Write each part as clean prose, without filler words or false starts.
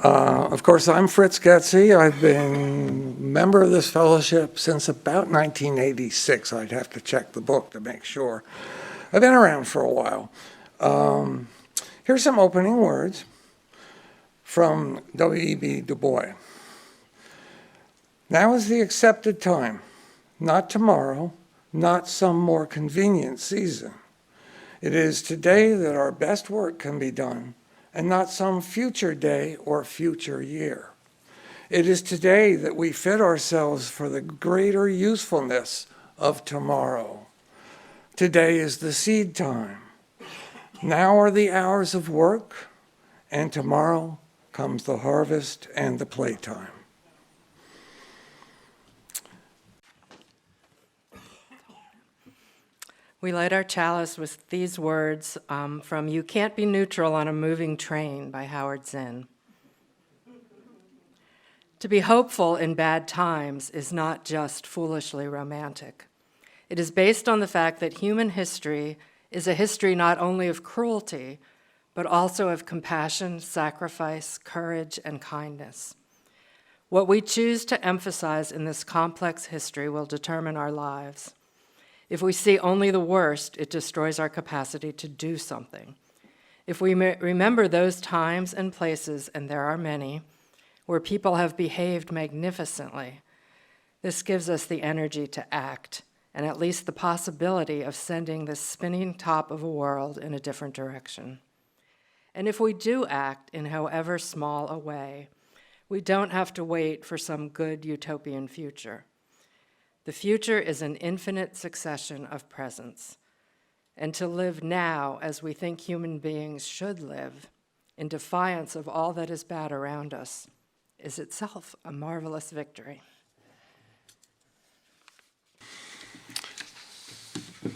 Of course, I'm Fritz Getze. I've been a member of this fellowship since about 1986. I'd have to check the book to make sure. I've been around for a while. Here's some opening words from W.E.B. Du Bois. Now is the accepted time, not tomorrow, not some more convenient season. It is today that our best work can be done, and not some future day or future year. It is today that we fit ourselves for the greater usefulness of tomorrow. Today is the seed time. Now are the hours of work, and tomorrow comes the harvest and the playtime. We light our chalice with these words from You Can't Be Neutral on a Moving Train by Howard Zinn. To be hopeful in bad times is not just foolishly romantic. It is based on the fact that human history is a history not only of cruelty, but also of compassion, sacrifice, courage, and kindness. What we choose to emphasize in this complex history will determine our lives. If we see only the worst, it destroys our capacity to do something. If we remember those times and places, and there are many, where people have behaved magnificently, this gives us the energy to act, and at least the possibility of sending this spinning top of a world in a different direction. And if we do act in however small a way, we don't have to wait for some good utopian future. The future is an infinite succession of presents, and to live now as we think human beings should live, in defiance of all that is bad around us, is itself a marvelous victory.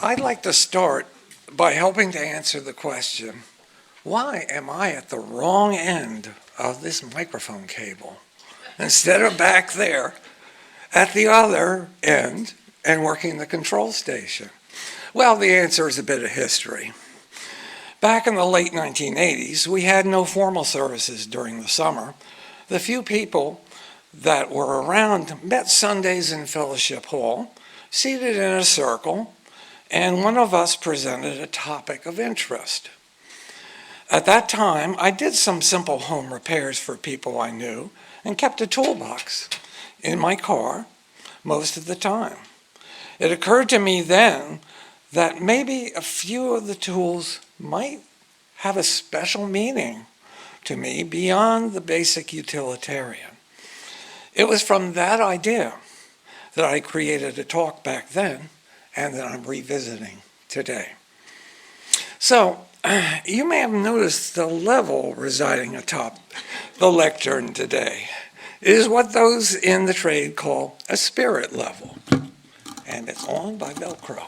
I'd like to start by helping to answer the question, why am I at the wrong end of this microphone cable instead of back there at the other end and working the control station? Well, the answer is a bit of history. Back in the late 1980s, we had no formal services during the summer. The few people that were around met Sundays in Fellowship Hall, seated in a circle, and one of us presented a topic of interest. At that time, I did some simple home repairs for people I knew and kept a toolbox in my car most of the time. It occurred to me then that maybe a few of the tools might have a special meaning to me beyond the basic utilitarian. It was from that idea that I created a talk back then and that I'm revisiting today. So, you may have noticed the level residing atop the lectern today. It is what those in the trade call a spirit level, and it's on by Velcro.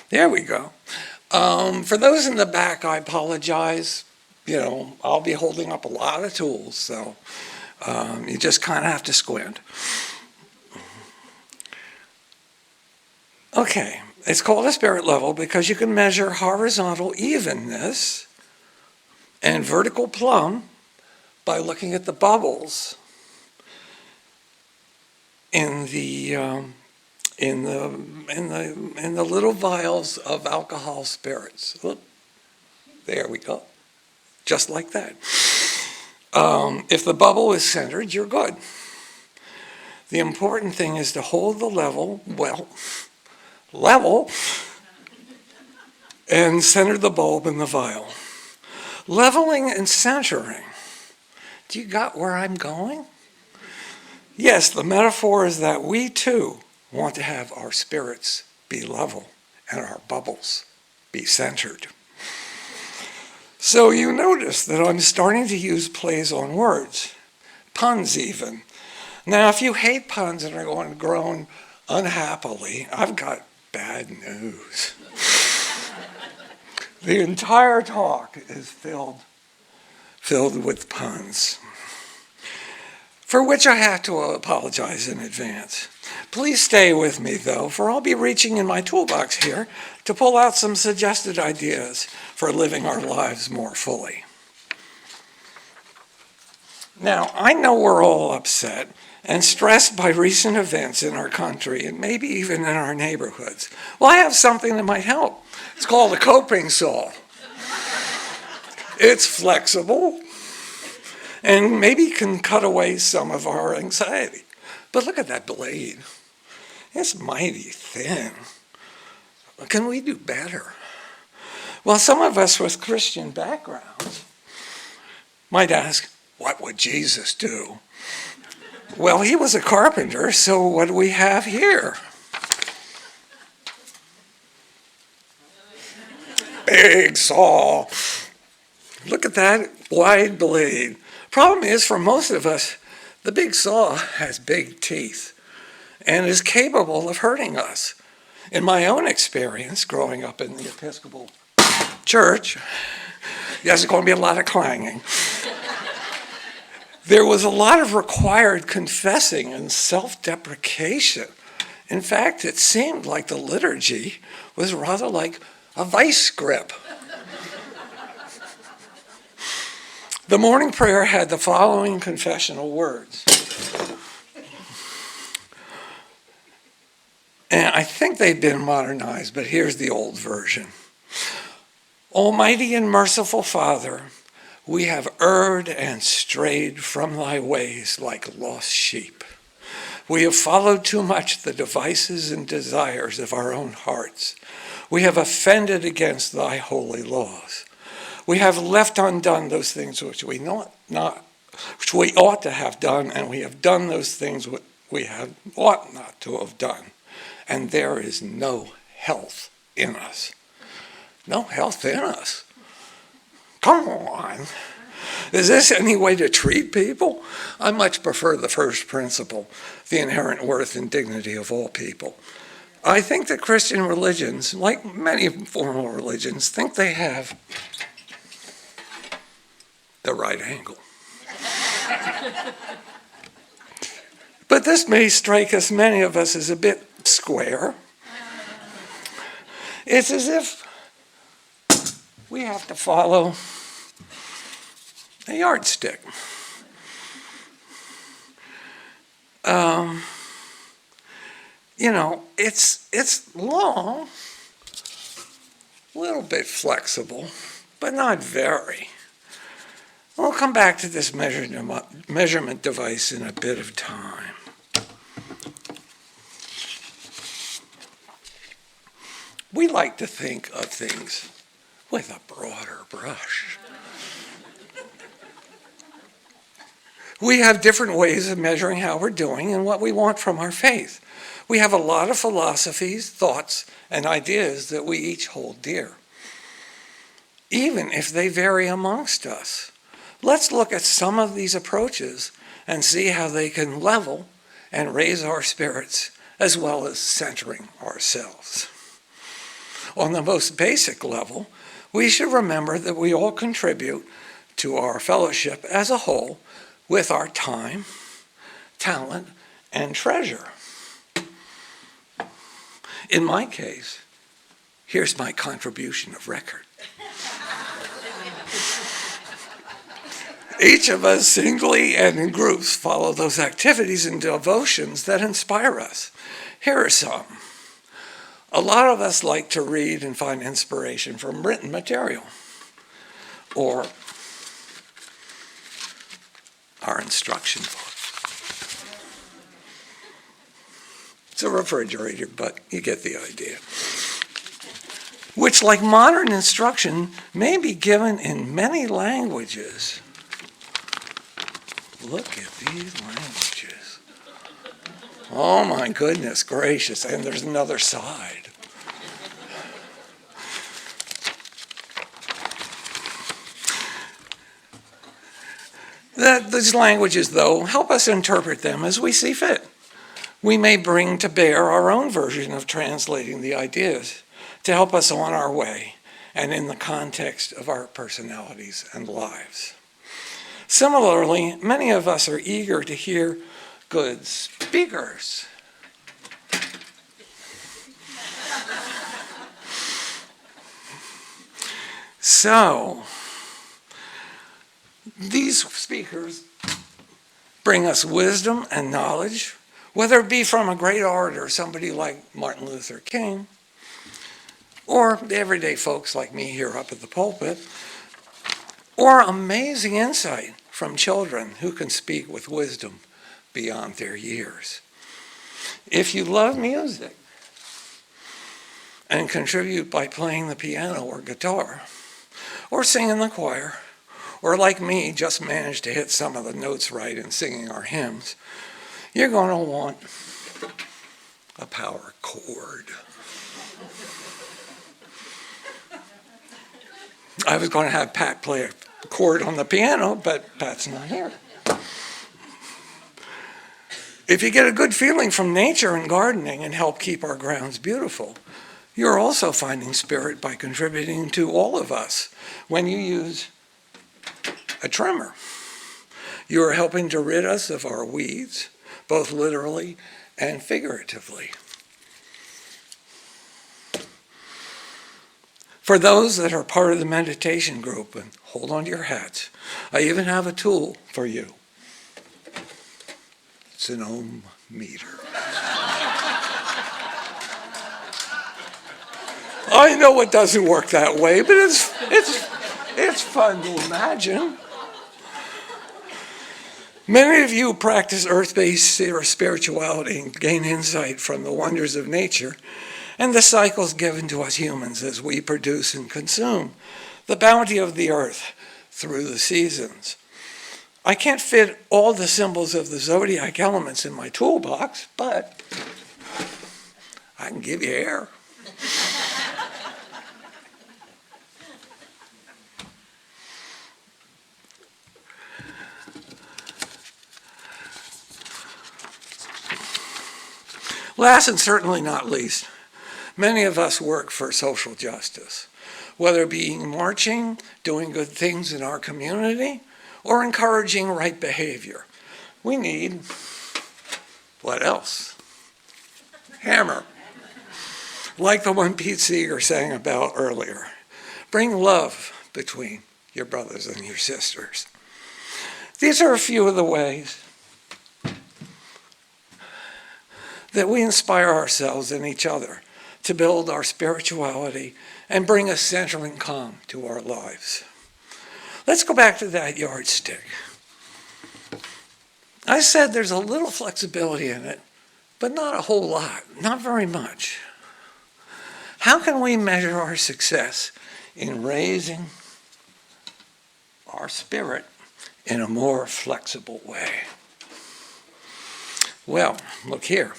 There we go. For those in the back, I apologize. I'll be holding up a lot of tools, so you just kind of have to squint. Okay, it's called a spirit level because you can measure horizontal evenness and vertical plumb by looking at the bubbles in the little vials of alcohol spirits. Look, there we go, just like that. If the bubble is centered, you're good. The important thing is to hold the level, level, and center the bulb in the vial. Leveling and centering. Do you got where I'm going? Yes, the metaphor is that we too want to have our spirits be level and our bubbles be centered. So you notice that I'm starting to use plays on words, puns even. Now, if you hate puns and are going to groan unhappily, I've got bad news. The entire talk is filled with puns, for which I have to apologize in advance. Please stay with me, though, for I'll be reaching in my toolbox here to pull out some suggested ideas for living our lives more fully. Now, I know we're all upset and stressed by recent events in our country and maybe even in our neighborhoods. Well, I have something that might help. It's called a coping saw. It's flexible and maybe can cut away some of our anxiety. But look at that blade. It's mighty thin. Can we do better? Well, some of us with Christian backgrounds might ask, what would Jesus do? Well, he was a carpenter, so what do we have here? Big saw. Look at that wide blade. Problem is, for most of us, the big saw has big teeth and is capable of hurting us. In my own experience, growing up in the Episcopal Church, yes, there's going to be a lot of clanging. There was a lot of required confessing and self-deprecation. In fact, it seemed like the liturgy was rather like a vice grip. The morning prayer had the following confessional words. And I think they've been modernized, but here's the old version. Almighty and merciful Father, we have erred and strayed from thy ways like lost sheep. We have followed too much the devices and desires of our own hearts. We have offended against thy holy laws. We have left undone those things which we ought to have done, and we have done those things which we ought not to have done. And there is no health in us. No health in us. Come on. Is this any way to treat people? I much prefer the first principle, the inherent worth and dignity of all people. I think that Christian religions, like many formal religions, think they have the right angle. But this may strike us, many of us, as a bit square. It's as if we have to follow a yardstick. It's long, a little bit flexible, but not very. We'll come back to this measurement device in a bit of time. We like to think of things with a broader brush. We have different ways of measuring how we're doing and what we want from our faith. We have a lot of philosophies, thoughts, and ideas that we each hold dear, even if they vary amongst us. Let's look at some of these approaches and see how they can level and raise our spirits as well as centering ourselves. On the most basic level, we should remember that we all contribute to our fellowship as a whole with our time, talent, and treasure. In my case, here's my contribution of record. Each of us singly and in groups follow those activities and devotions that inspire us. Here are some. A lot of us like to read and find inspiration from written material, or our instruction book. It's a refrigerator, but you get the idea. Which, like modern instruction, may be given in many languages. Look at these languages. Oh my goodness gracious, and there's another side. These languages, though, help us interpret them as we see fit. We may bring to bear our own version of translating the ideas to help us on our way and in the context of our personalities and lives. Similarly, many of us are eager to hear good speakers. So, these speakers bring us wisdom and knowledge, whether it be from a great orator, somebody like Martin Luther King, or the everyday folks like me here up at the pulpit, or amazing insight from children who can speak with wisdom beyond their years. If you love music and contribute by playing the piano or guitar, or sing in the choir, or like me, just manage to hit some of the notes right in singing our hymns, you're going to want a power chord. I was going to have Pat play a chord on the piano, but Pat's not here. If you get a good feeling from nature and gardening and help keep our grounds beautiful, you're also finding spirit by contributing to all of us when you use a trimmer. You are helping to rid us of our weeds, both literally and figuratively. For those that are part of the meditation group, and hold on to your hats, I even have a tool for you. It's an ohm meter. I know it doesn't work that way, but it's fun to imagine. Many of you practice earth-based spirituality and gain insight from the wonders of nature and the cycles given to us humans as we produce and consume the bounty of the earth through the seasons. I can't fit all the symbols of the zodiac elements in my toolbox, but I can give you air. Last and certainly not least, many of us work for social justice, whether it be marching, doing good things in our community, or encouraging right behavior. We need, what else? Hammer. Like the one Pete Seeger sang about earlier. Bring love between your brothers and your sisters. These are a few of the ways that we inspire ourselves and each other to build our spirituality and bring a center and calm to our lives. Let's go back to that yardstick. I said there's a little flexibility in it, but not a whole lot, not very much. How can we measure our success in raising our spirit in a more flexible way? Well, look here.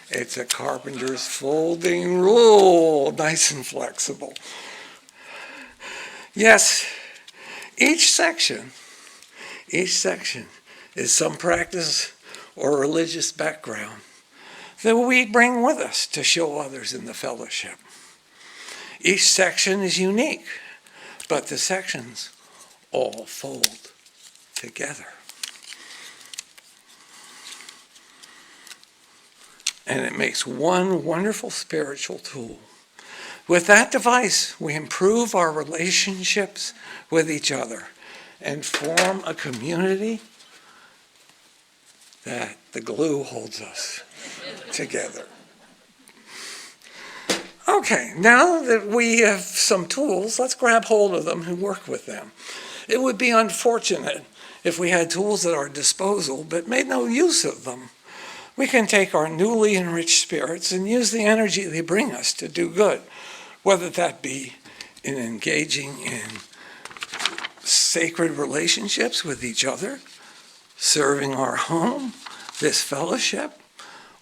It's a carpenter's folding rule, nice and flexible. Yes, each section is some practice or religious background that we bring with us to show others in the fellowship. Each section is unique, but the sections all fold together. And it makes one wonderful spiritual tool. With that device, we improve our relationships with each other and form a community that the glue holds us together. Okay, now that we have some tools, let's grab hold of them and work with them. It would be unfortunate if we had tools at our disposal but made no use of them. We can take our newly enriched spirits and use the energy they bring us to do good, whether that be in engaging in sacred relationships with each other, serving our home, this fellowship,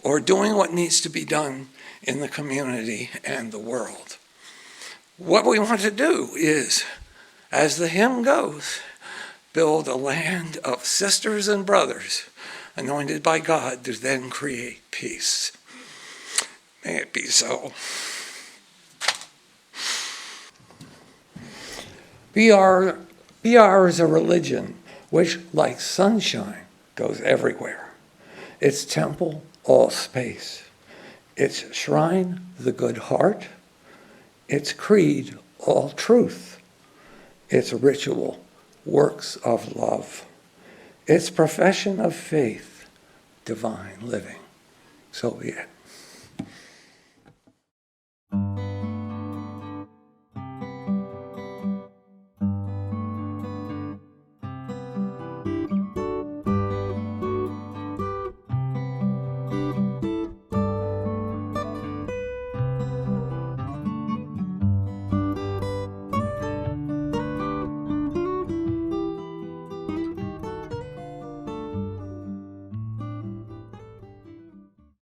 or doing what needs to be done in the community and the world. What we want to do is, as the hymn goes, build a land of sisters and brothers anointed by God to then create peace. May it be so. BR is a religion which, like sunshine, goes everywhere. Its temple, all space. Its shrine, the good heart. Its creed, all truth. Its ritual, works of love. Its profession of faith, divine living. So be it.